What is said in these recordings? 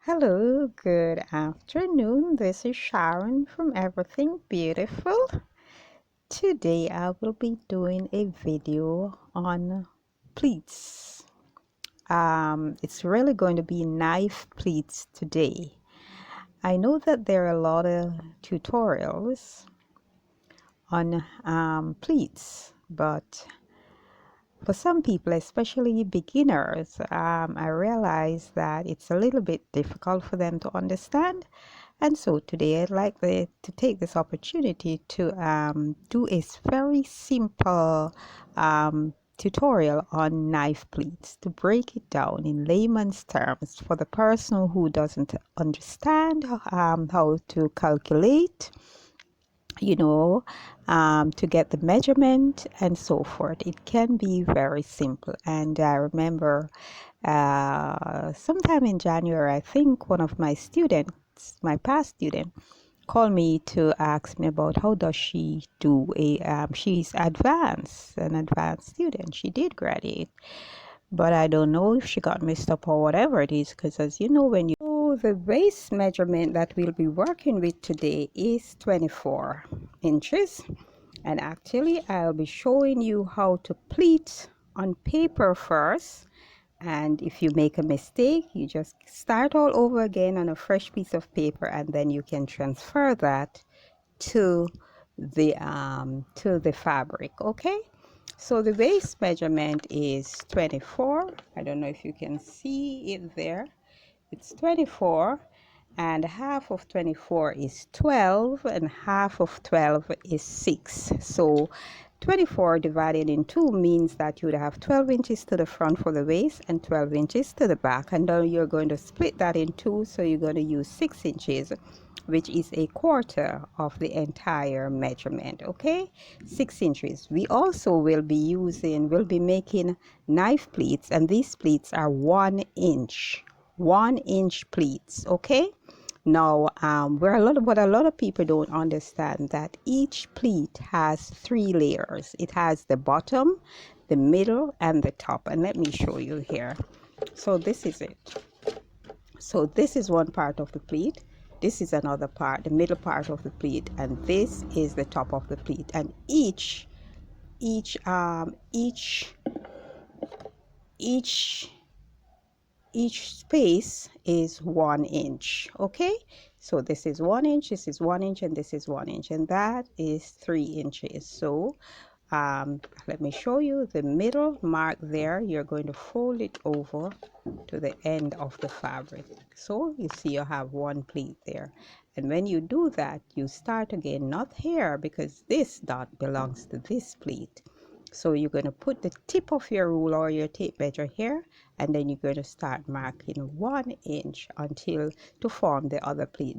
Hello, good afternoon. This is Sharon from Everything Beautiful. Today I will be doing a video on pleats. It's really going to be knife pleats today. I know that there are a lot of tutorials on pleats, but for some people, especially beginners, I realize that it's a little bit difficult for them to understand. And so today I'd like to take this opportunity to do a very simple tutorial on knife pleats, to break it down in layman's terms for the person who doesn't understand how to calculate, to get the measurement and so forth. It can be very simple. And I remember sometime in January, I think one of my students, my past student, called me to ask me about how does she do she's an advanced student. She did graduate, but I don't know if she got messed up or whatever it is, because as you know, the waist measurement that we'll be working with today is 24 inches, and actually I'll be showing you how to pleat on paper first. And if you make a mistake, you just start all over again on a fresh piece of paper, and then you can transfer that to the fabric. Okay, so the waist measurement is 24. I don't know if you can see it there. It's 24, and half of 24 is 12, and half of 12 is 6. So 24 divided in 2 means that you would have 12 inches to the front for the waist and 12 inches to the back. And then you're going to split that in 2, so you're going to use 6 inches, which is a quarter of the entire measurement. Okay, 6 inches. We also will be making knife pleats, and these pleats are 1 inch. 1-inch pleats. Okay, now what a lot of people don't understand, that each pleat has 3 layers. It has the bottom, the middle, and the top. And let me show you here. So this is it. So this is one part of the pleat, this is another part, the middle part of the pleat, and this is the top of the pleat. And each space is 1 inch. Okay, so this is 1 inch, this is 1 inch, and this is 1 inch, and that is 3 inches. So let me show you the middle mark there. You're going to fold it over to the end of the fabric. So you see you have one pleat there, and when you do that, you start again, not here, because this dot belongs to this pleat. So you're going to put the tip of your ruler or your tape measure here, and then you're going to start marking 1 inch until to form the other pleat.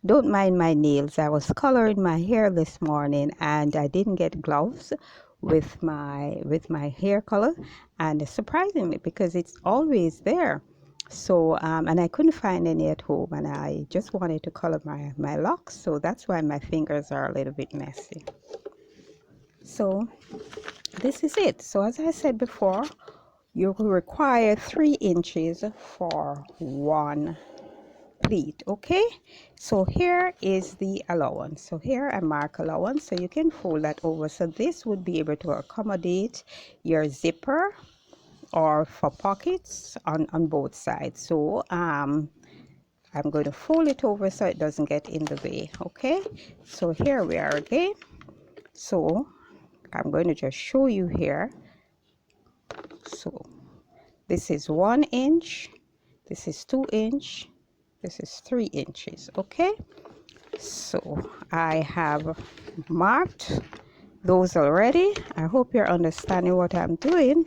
Don't mind my nails. I was coloring my hair this morning, and I didn't get gloves with my hair color, and surprisingly, because it's always there. So and I couldn't find any at home, and I just wanted to color my locks, so that's why my fingers are a little bit messy. So this is it. So as I said before, you will require 3 inches for one pleat. Okay, so here is the allowance. So here I mark allowance, so you can fold that over. So this would be able to accommodate your zipper or for pockets on both sides. So I'm going to fold it over so it doesn't get in the way. Okay, so here we are again. So I'm going to just show you here. So this is 1 inch, this is 2 inch, this is 3 inches. Okay, so I have marked those already. I hope you're understanding what I'm doing.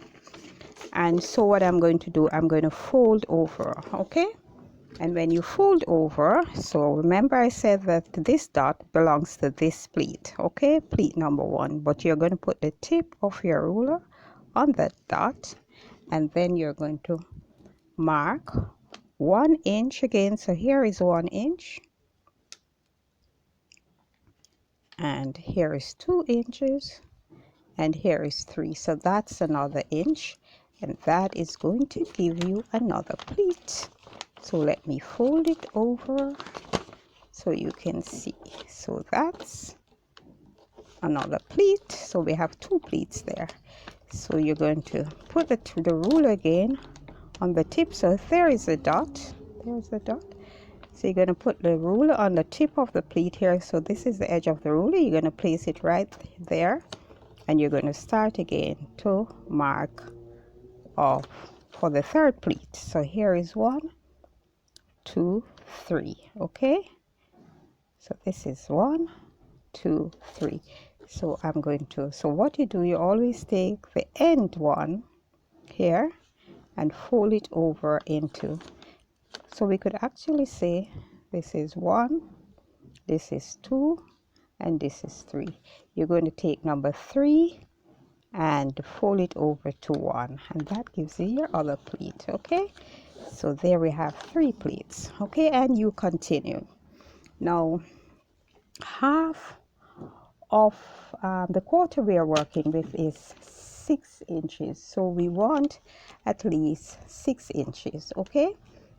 And so what I'm going to do, I'm going to fold over. Okay, and when you fold over, so remember I said that this dot belongs to this pleat. Okay, pleat number 1, but you're going to put the tip of your ruler on that dot, and then you're going to mark 1 inch again. So here is 1 inch, and here is 2 inches, and here is 3. So that's another inch, and that is going to give you another pleat. So let me fold it over so you can see. So that's another pleat. So we have two pleats there. So you're going to put the ruler again on the tip. So there is a dot. There's a dot. So you're going to put the ruler on the tip of the pleat here. So this is the edge of the ruler. You're going to place it right there. And you're going to start again to mark off for the third pleat. So here is 1, 2, 3. Okay. So this is 1, 2, 3. So I'm going to, so what you do, you always take the end one here and fold it over into, so we could actually say this is 1, this is 2, and this is 3. You're going to take number 3 and fold it over to 1, and that gives you your other pleat. Okay, so there we have 3 pleats. Okay, and you continue. Now half of the quarter we are working with is 6 inches, so we want at least 6 inches. Okay,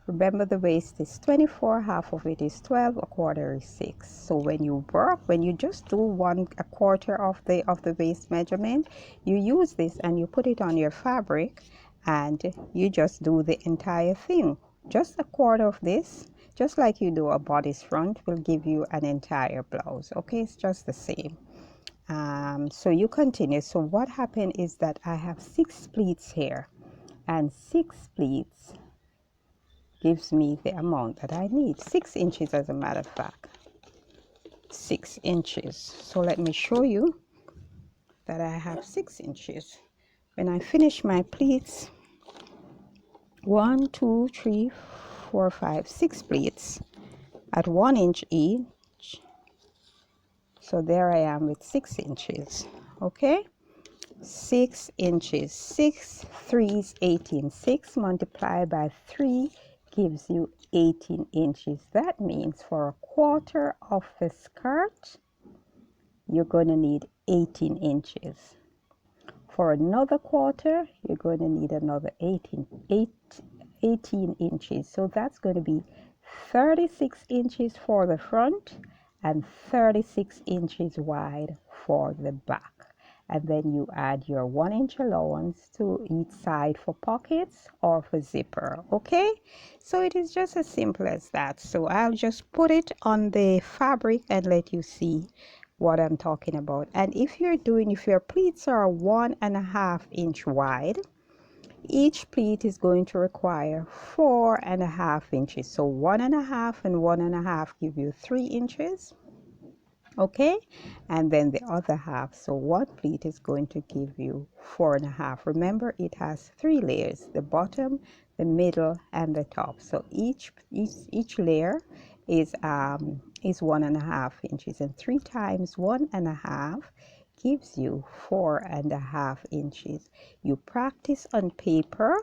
remember the waist is 24, half of it is 12, a quarter is 6. So when you work, when you just do a quarter of the waist measurement, you use this and you put it on your fabric and you just do the entire thing. Just a quarter of this, just like you do a bodice front, will give you an entire blouse. Okay, it's just the same. So you continue. So what happened is that I have 6 pleats here, and 6 pleats gives me the amount that I need. 6 inches, as a matter of fact. 6 inches. So let me show you that I have 6 inches. When I finish my pleats, 1, 2, 3, 4, 5, 6 pleats at 1 inch each. So there I am with 6 inches. Okay, 6 inches. 6 3s 18. 6 multiplied by 3 gives you 18 inches. That means for a quarter of the skirt, you're going to need 18 inches. For another quarter, you're going to need another 18 inches. So that's going to be 36 inches for the front and 36 inches wide for the back. And then you add your 1 inch allowance to each side for pockets or for zipper. Okay, so it is just as simple as that. So I'll just put it on the fabric and let you see what I'm talking about. And if your pleats are 1.5 inch wide, each pleat is going to require 4.5 inches. So 1.5 and 1.5 give you 3 inches. Okay, and then the other half, so one pleat is going to give you 4.5. Remember, it has 3 layers: the bottom, the middle, and the top. So each layer is 1.5 inches, and 3 times 1.5 gives you 4.5 inches. You practice on paper.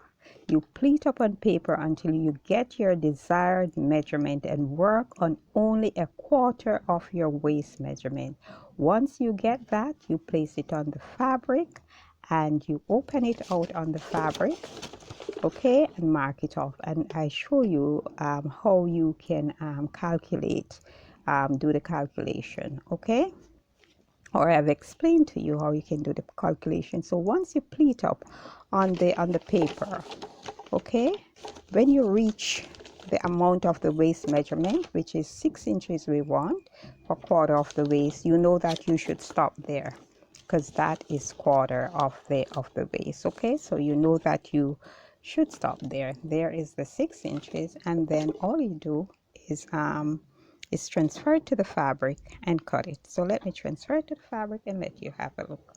You pleat up on paper until you get your desired measurement and work on only a quarter of your waist measurement. Once you get that, you place it on the fabric and you open it out on the fabric, okay, and mark it off. And I show you how you can calculate, do the calculation, okay? Or I've explained to you how you can do the calculation. So once you pleat up on the paper, okay, when you reach the amount of the waist measurement, which is 6 inches we want for quarter of the waist, you know that you should stop there because that is quarter of the waist. Okay, so you know that you should stop there. There is the 6 inches, and then all you do is transfer it to the fabric and cut it. So let me transfer it to the fabric and let you have a look.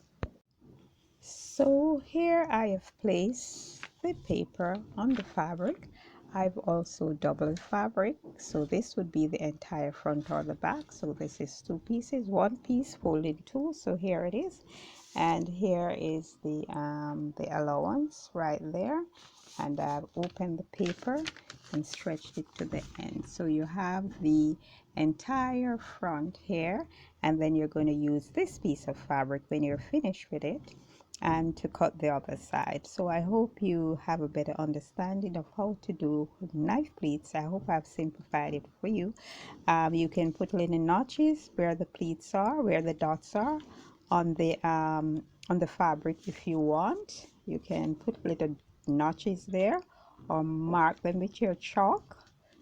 So here I have placed the paper on the fabric. I've also doubled fabric, so this would be the entire front or the back. So this is 2 pieces, 1 piece folded in 2. So here it is, and here is the allowance right there, and I've opened the paper and stretched it to the end. So you have the entire front here, and then you're going to use this piece of fabric when you're finished with it. and to cut the other side. So I hope you have a better understanding of how to do knife pleats. I hope I've simplified it for you. You can put little notches where the pleats are, where the dots are on the fabric if you want. You can put little notches there or mark them with your chalk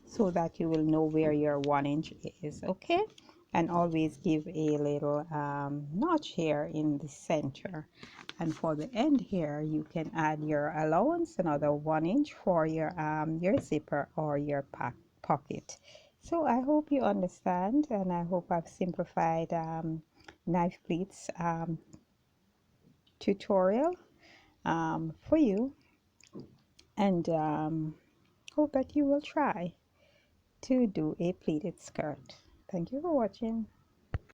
so that you will know where your 1 inch is. Okay, and always give a little notch here in the center, and for the end here you can add your allowance, another 1 inch for your zipper or your pocket. So I hope you understand, and I hope I've simplified knife pleats tutorial for you, and hope that you will try to do a pleated skirt. Thank you for watching.